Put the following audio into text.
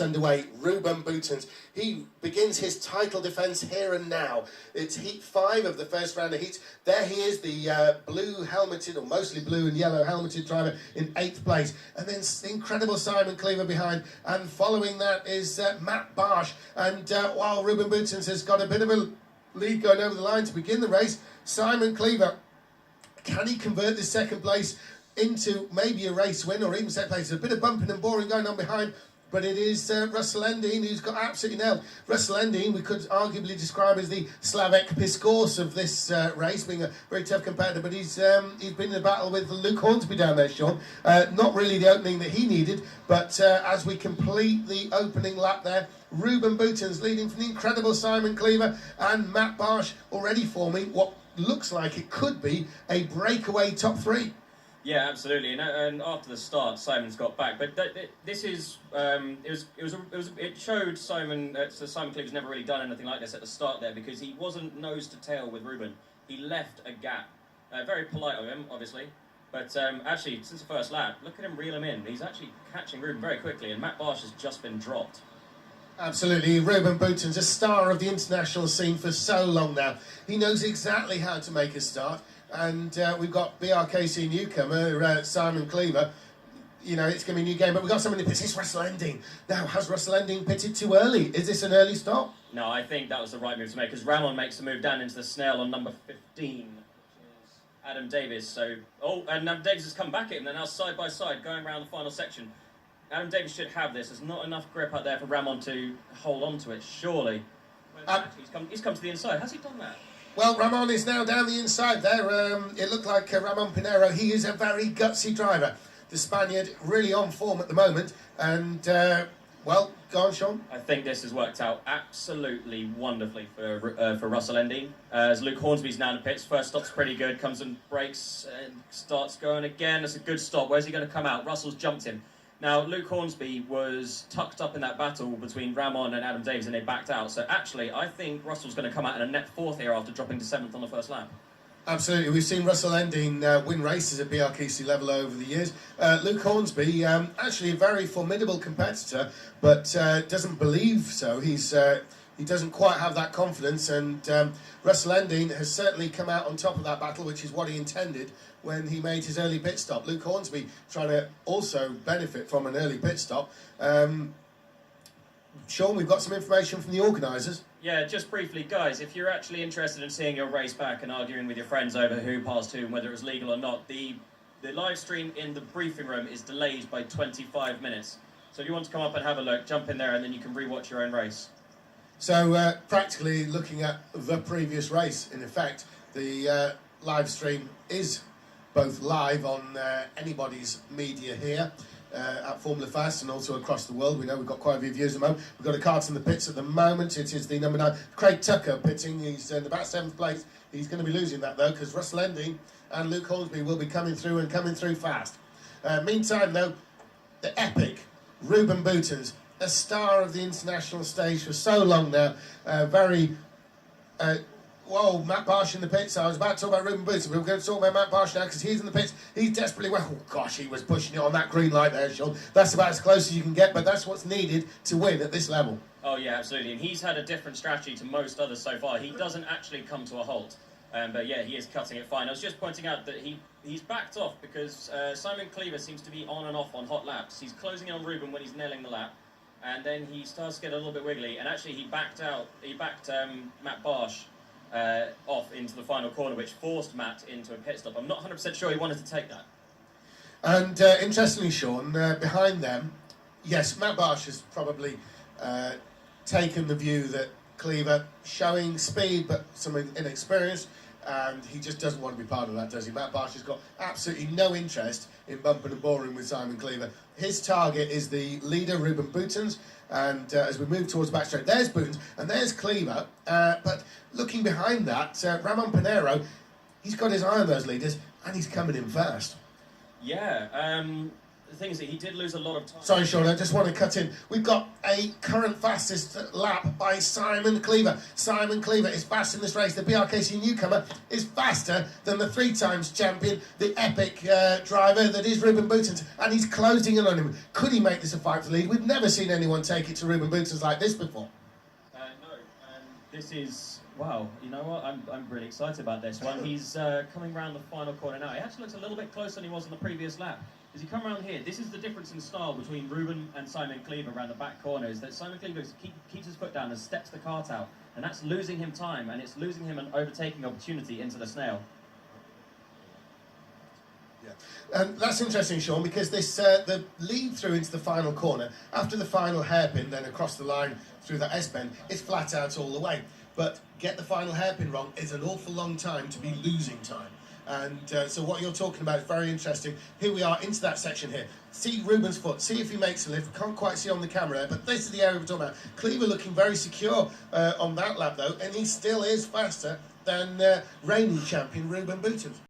underway. Ruben Boutons, he begins his title defence here and now. It's heat 5 of the first round of heats. There he is, the blue helmeted, or mostly blue and yellow helmeted driver in 8th place. And then the incredible Simon Cleaver behind. And following that is Matt Barsh. And while Ruben Boutons has got a bit of a lead going over the line to begin the race, Simon Cleaver, can he convert this 2nd place into maybe a race win or even second place? There's a bit of bumping and boring going on behind, but it is Russell Endine who's got absolutely nailed. Russell Endine we could arguably describe as the CLEAVER.CARBON of this race, being a very tough competitor, but he's been in a battle with Luke Hornsby down there, Sean. Not really the opening that he needed, but as we complete the opening lap there, Ruben Boutons leading from the incredible Simon Cleaver, and Matt Barsh already forming what looks like it could be a breakaway top 3. Yeah, absolutely. And after the start, Simon's got back. But this is it showed Simon. So Simon Cleaver's never really done anything like this at the start there, because he wasn't nose to tail with Ruben. He left a gap. Very polite of him, obviously. But actually, since the first lap, look at him reel him in. He's actually catching Ruben very quickly, and Matt Barsh has just been dropped. Absolutely. Ruben Boutons, a star of the international scene for so long now. He knows exactly how to make a start. And we've got Brkc newcomer, Simon Cleaver. You know, it's going to be a new game, but we've got somebody in the pits. It's Russell Endine. Now, has Russell Endine pitted too early? Is this an early stop? No, I think that was the right move to make, because Ramon makes a move down into the snail on number 15, which is Adam Davis. So, and Adam Davis has come back at him. They're now side by side, going around the final section. Adam Davis should have this. There's not enough grip out there for Ramon to hold on to it, surely. He's come to the inside. Has he done that? Well, Ramon is now down the inside there. It looked like Ramon Pinero. He is a very gutsy driver. The Spaniard really on form at the moment. And, well, go on, Sean. I think this has worked out absolutely wonderfully for Russell Endine. As Luke Hornsby's now in the pits. First stop's pretty good. Comes and brakes and starts going again. That's a good stop. Where's he going to come out? Russell's jumped him. Now, Luke Hornsby was tucked up in that battle between Ramon and Adam Davis, and they backed out. So, actually, I think Russell's going to come out in a net 4th here after dropping to 7th on the first lap. Absolutely. We've seen Russell Endine win races at Brkc level over the years. Luke Hornsby, actually a very formidable competitor, but doesn't believe so. He doesn't quite have that confidence, and Russell Endine has certainly come out on top of that battle, which is what he intended when he made his early pit stop. Luke Hornsby trying to also benefit from an early pit stop. Sean, we've got some information from the organisers. Yeah, just briefly, guys, if you're actually interested in seeing your race back and arguing with your friends over who passed who and whether it was legal or not, the live stream in the briefing room is delayed by 25 minutes. So if you want to come up and have a look, jump in there and then you can re-watch your own race. So practically looking at the previous race, in effect, the live stream is both live on anybody's media here at Formula Fast and also across the world. We know we've got quite a few viewers at the moment. We've got a kart in the pits at the moment. It is the number 9, Craig Tucker, pitting. He's in about 7th place. He's going to be losing that, though, because Russell Endine and Luke Hornsby will be coming through and coming through fast. Meantime, though, the epic Ruben Boutons, a star of the international stage for so long now, whoa, Matt Barsh in the pits. I was about to talk about Ruben Boutons, but we're going to talk about Matt Barsh now because he's in the pits. He's desperately well. Oh, gosh, he was pushing it on that green light there, Sean. That's about as close as you can get, but that's what's needed to win at this level. Oh, yeah, absolutely. And he's had a different strategy to most others so far. He doesn't actually come to a halt. But, yeah, he is cutting it fine. I was just pointing out that he's backed off because Simon Cleaver seems to be on and off on hot laps. He's closing in on Ruben when he's nailing the lap. And then he starts to get a little bit wiggly. And actually, he backed Matt Barsh off into the final corner, which forced Matt into a pit stop. I'm not 100% sure he wanted to take that. And interestingly, Sean, behind them, yes, Matt Barsh has probably taken the view that Cleaver showing speed but some inexperience, and he just doesn't want to be part of that, does he? Matt Barsh has got absolutely no interest in bumping and boring with Simon Cleaver. His target is the leader, Ruben Boutons, and as we move towards the backstretch, there's Boutons and there's Cleaver, but looking behind that, Ramon Pinero, he's got his eye on those leaders and he's coming in fast. Yeah, the thing is that he did lose a lot of time. Sorry, Sean, I just want to cut in. We've got a current fastest lap by Simon Cleaver. Simon Cleaver is fast in this race. The BRKC newcomer is faster than the 3 times champion, the epic driver that is Ruben Boutens, and he's closing in on him. Could he make this a fight for the lead? We've never seen anyone take it to Ruben Boutens like this before. No, and this is... Wow, you know what? I'm really excited about this one. He's coming around the final corner now. He actually looks a little bit closer than he was on the previous lap. As he come around here, this is the difference in style between Ruben and Simon Cleaver around the back corner, is that Simon Cleaver keeps his foot down and steps the cart out, and that's losing him time, and it's losing him an overtaking opportunity into the snail. Yeah. And that's interesting, Sean, because this the lead through into the final corner, after the final hairpin, then across the line through that S-bend, is flat out all the way. But get the final hairpin wrong is an awful long time to be losing time. And so what you're talking about is very interesting. Here we are into that section here. See Ruben's foot, see if he makes a lift. Can't quite see on the camera, but this is the area we're talking about. Cleaver looking very secure on that lap though, and he still is faster than reigning champion Ruben Boutens.